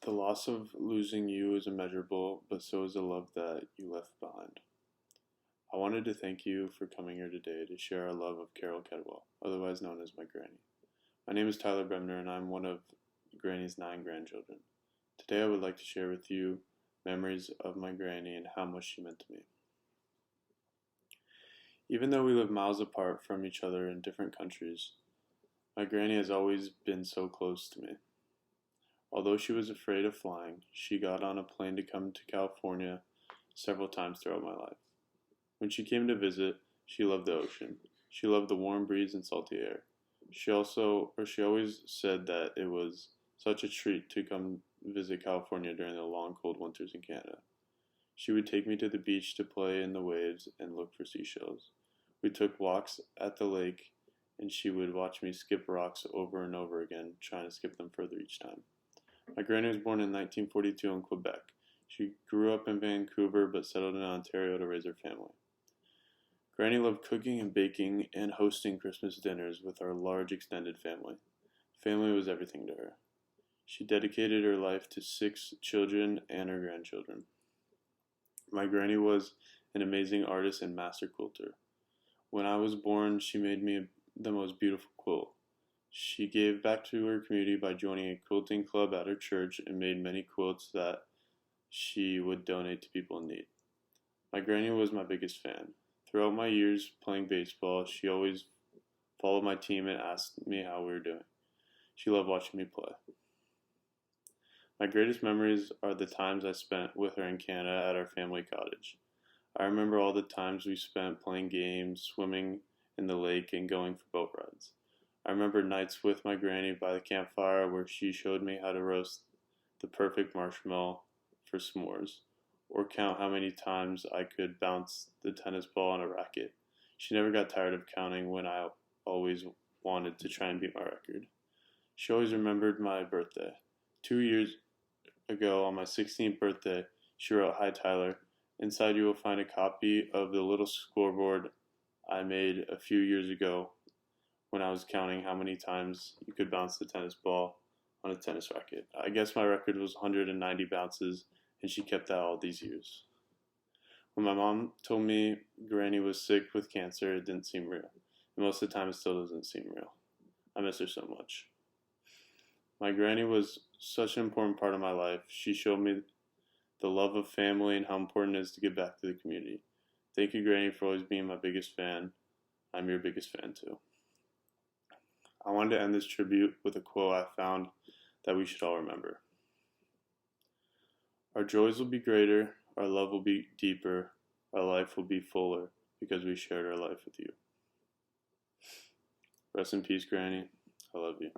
The loss of losing you is immeasurable, but so is the love that you left behind. I wanted to thank you for coming here today to share our love of Carol Kedwell, otherwise known as my granny. My name is Tyler Bremner, and I'm one of Granny's 9 grandchildren. Today I would like to share with you memories of my granny and how much she meant to me. Even though we live miles apart from each other in different countries, my granny has always been so close to me. Although she was afraid of flying, she got on a plane to come to California several times throughout my life. When she came to visit, she loved the ocean. She loved the warm breeze and salty air. She always said that it was such a treat to come visit California during the long cold winters in Canada. She would take me to the beach to play in the waves and look for seashells. We took walks at the lake, and she would watch me skip rocks over and over again, trying to skip them further each time. My granny was born in 1942 in Quebec. She grew up in Vancouver but settled in Ontario to raise her family. Granny loved cooking and baking and hosting Christmas dinners with our large extended family. Family was everything to her. She dedicated her life to 6 children and her grandchildren. My granny was an amazing artist and master quilter. When I was born, she made me the most beautiful quilt. She gave back to her community by joining a quilting club at her church and made many quilts that she would donate to people in need. My granny was my biggest fan. Throughout my years playing baseball, she always followed my team and asked me how we were doing. She loved watching me play. My greatest memories are the times I spent with her in Canada at our family cottage. I remember all the times we spent playing games, swimming in the lake, and going for boat rides. I remember nights with my granny by the campfire where she showed me how to roast the perfect marshmallow for s'mores, or count how many times I could bounce the tennis ball on a racket. She never got tired of counting when I always wanted to try and beat my record. She always remembered my birthday. 2 years ago, on my 16th birthday, she wrote, "Hi Tyler, inside you will find a copy of the little scoreboard I made a few years ago when I was counting how many times you could bounce the tennis ball on a tennis racket. I guess my record was 190 bounces, and she kept that all these years." When my mom told me Granny was sick with cancer, it didn't seem real. And most of the time, it still doesn't seem real. I miss her so much. My granny was such an important part of my life. She showed me the love of family and how important it is to give back to the community. Thank you, Granny, for always being my biggest fan. I'm your biggest fan, too. I wanted to end this tribute with a quote I found that we should all remember. Our joys will be greater, our love will be deeper, our life will be fuller because we shared our life with you. Rest in peace, Granny. I love you.